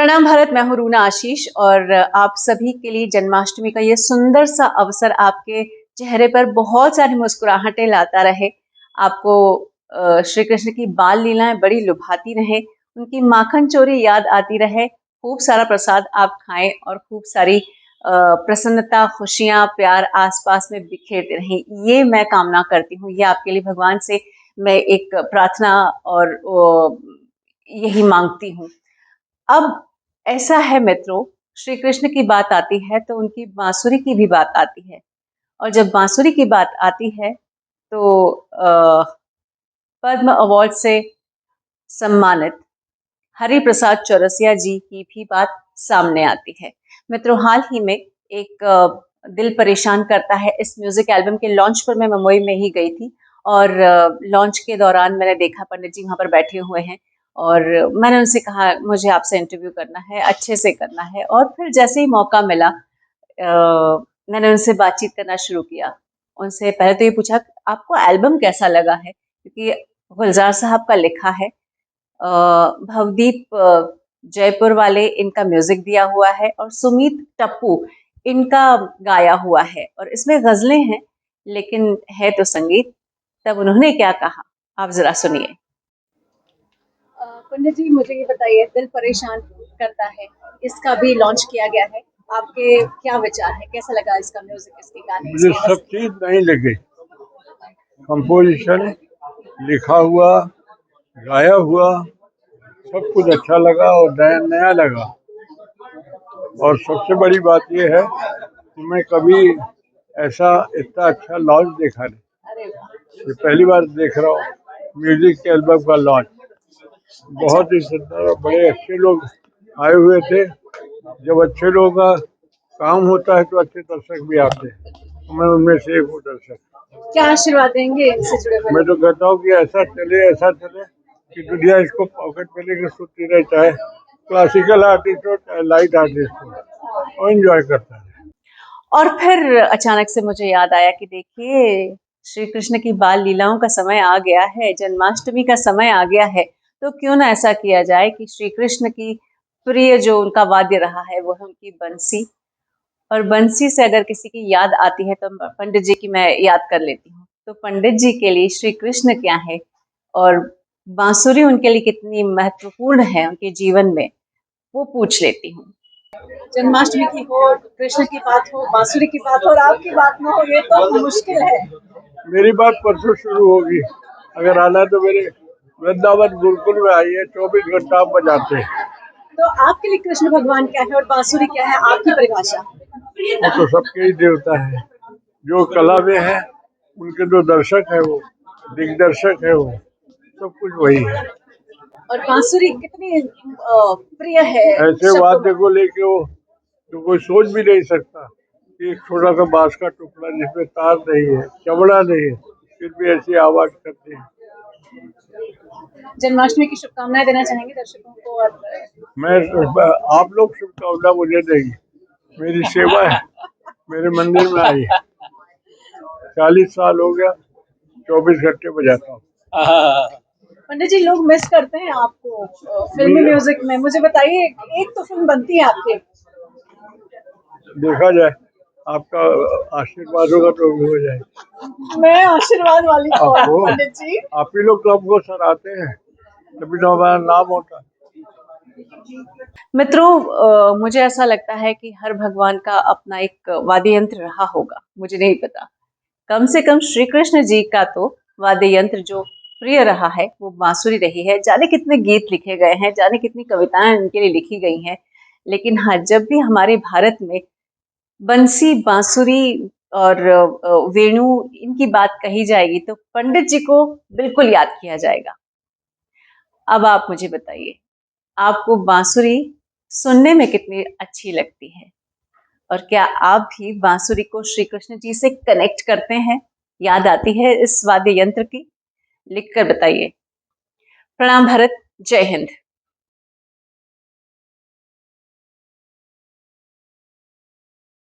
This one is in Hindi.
प्रणाम भारत। मैं हूं रूना आशीष और आप सभी के लिए जन्माष्टमी का ये सुंदर सा अवसर आपके चेहरे पर बहुत सारी मुस्कुराहटें लाता रहे। आपको श्री कृष्ण की बाल लीलाएं बड़ी लुभाती रहे, उनकी माखन चोरी याद आती रहे। खूब सारा प्रसाद आप खाएं और खूब सारी प्रसन्नता, खुशियां, प्यार आसपास में बिखेरते रहें, ये मैं कामना करती हूँ। ये आपके लिए भगवान से मैं एक प्रार्थना और यही मांगती हूँ। अब ऐसा है मित्रों, श्री कृष्ण की बात आती है तो उनकी बांसुरी की भी बात आती है। और जब बांसुरी की बात आती है तो पद्म अवार्ड से सम्मानित हरि प्रसाद चौरसिया जी की भी बात सामने आती है। मित्रों, हाल ही में एक दिल परेशान करता है इस म्यूजिक एल्बम के लॉन्च पर मैं मुंबई में ही गई थी। और लॉन्च के दौरान मैंने देखा पंडित जी वहाँ पर बैठे हुए हैं और मैंने उनसे कहा मुझे आपसे इंटरव्यू करना है, अच्छे से करना है। और फिर जैसे ही मौका मिला मैंने उनसे बातचीत करना शुरू किया। उनसे पहले तो ये पूछा आपको एल्बम कैसा लगा है, क्योंकि गुलजार साहब का लिखा है। भवदीप जयपुर वाले इनका म्यूजिक दिया हुआ है और सुमित टप्पू इनका गाया हुआ है और इसमें गजलें हैं लेकिन है तो संगीत। तब उन्होंने क्या कहा, आप जरा सुनिए। पंडित जी, मुझे ये बताइए, दिल परेशान करता है, इसका भी लॉन्च किया गया है, आपके क्या विचार है, कैसा लगा इसका म्यूजिक, इसके गाने? मुझे सब चीज नहीं लगे, कंपोजिशन, लिखा हुआ, गाया हुआ, सब कुछ अच्छा लगा और नया नया लगा। और सबसे बड़ी बात यह है कि मैं कभी ऐसा इतना अच्छा लॉन्च देखा नहीं, ये पहली बार देख रहा हूँ म्यूजिक के एल्बम का लॉन्च। बहुत ही सुंदर और बड़े अच्छे लोग आए हुए थे। जब अच्छे लोगों का काम होता है तो अच्छे दर्शक भी आते हैं, तो मैं उनमें से एक हूँ दर्शक। क्या आशीर्वाद देंगे इनसे जुड़े हुए? मैं तो कहता हूँ कि ऐसा चले कि दुनिया इसको पॉकेट में लेकर सुनती रहे, चाहे क्लासिकल आर्टिस्ट हो चाहे लाइट आर्टिस्ट हो, और एंजॉय करता है। और फिर अचानक से मुझे याद आया कि देखिए, श्री कृष्ण की बाल लीलाओं का समय आ गया है, जन्माष्टमी का समय आ गया है, तो क्यों ना ऐसा किया जाए कि श्री कृष्ण की प्रिय जो उनका वाद्य रहा है वो है उनकी बंसी। और बंसी से अगर किसी की याद आती है तो पंडित जी की मैं याद कर लेती हूँ। तो पंडित जी के लिए श्री कृष्ण क्या है और बांसुरी उनके लिए कितनी महत्वपूर्ण है उनके जीवन में, वो पूछ लेती हूँ। जन्माष्टमी की हो, कृष्ण की बात हो, बांसुरी की बात हो और आपकी बात ना हो, ये तो मुश्किल है। मेरी बात परसों शुरू होगी, अगर आना तो मेरे वृंदावन गुरुकुल में आइए, 24 घंटा आप बजाते हैं। तो आपके लिए कृष्ण भगवान क्या है और बांसुरी क्या है, आपकी परिभाषा? वो तो सबके ही देवता है, जो कला में है उनके जो दर्शक है वो दिग्दर्शक है, वो सब कुछ वही है। और बांसुरी कितनी प्रिय है ऐसे वाद्य को लेके वो तो कोई सोच भी नहीं सकता। एक छोटा सा बांस का टुकड़ा जिसमें तार नहीं है, चमड़ा नहीं है, फिर भी ऐसी आवाज करते हैं। जन्माष्टमी की शुभकामनाएं देना चाहेंगे दर्शकों को? और मैं आप लोग शुभकामना मुझे देंगे, मेरी सेवा है, मेरे मंदिर में आई है। 40 साल हो गया, 24 घंटे बजाता हूँ। पंडित जी, लोग मिस करते हैं आपको फिल्मी म्यूजिक में। मुझे बताइए, एक तो फिल्म बनती है आपकी। देखा जाए, आपका आशीर्वाद होगा तो भी हो जाए। मैं आशीर्वाद वाली कौन हूं पंडित जी? आप ही लोग तो हमको सराहते हैं, तभी तो हमारा नाम होता है। मित्रों, मुझे ऐसा लगता है कि हर भगवान का अपना एक वाद्य यंत्र रहा होगा, मुझे नहीं पता। कम से कम श्री कृष्ण जी का तो वाद्य यंत्र जो प्रिय रहा है वो बांसुरी रही है। जाने कितने गीत लिखे गए हैं, जाने कितनी कविताएं उनके लिए लिखी गई हैं, लेकिन हाँ, जब भी हमारे भारत में बंसी, बांसुरी और वेणु इनकी बात कही जाएगी तो पंडित जी को बिल्कुल याद किया जाएगा। अब आप मुझे बताइए, आपको बांसुरी सुनने में कितनी अच्छी लगती है और क्या आप भी बांसुरी को श्री कृष्ण जी से कनेक्ट करते हैं, याद आती है इस वाद्य यंत्र की? लिखकर बताइए। प्रणाम भारत, जय हिंद।